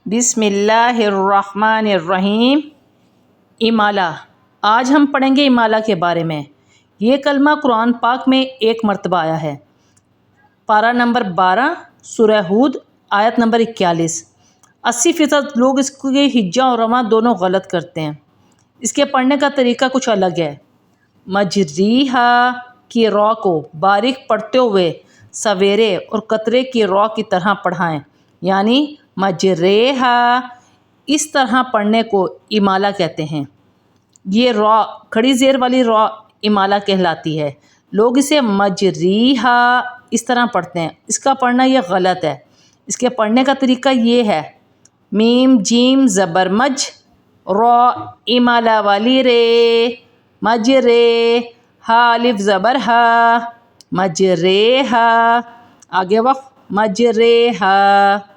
बिस्मिल्लाहिर्रहमानिर्रहीम। इमाला। आज हम पढ़ेंगे इमाला के बारे में। ये कलमा कुरान पाक में एक मरतबा आया है। पारा नंबर 12 सूरह हूद आयत नंबर 41। 80% लोग इसके हिज्जा और रवा दोनों गलत करते हैं। इसके पढ़ने का तरीका कुछ अलग है। मजरीहा की रॉ को बारीक पढ़ते हुए सवेरे और कतरे की रॉ की तरह पढ़ाएं, यानी मजरेहा। इस तरह पढ़ने को इमाला कहते हैं। ये रॉ खड़ी ज़ेर वाली रॉ इमाला कहलाती है। लोग इसे मजरीहा इस तरह पढ़ते हैं। इसका पढ़ना यह गलत है। इसके पढ़ने का तरीका ये है, मीम जीम ज़बर मज, रॉ इमाला वाली रे, मजरे, हा अलिफ ज़बर हा, मजरेहा। आगे वक्त मजरेहा।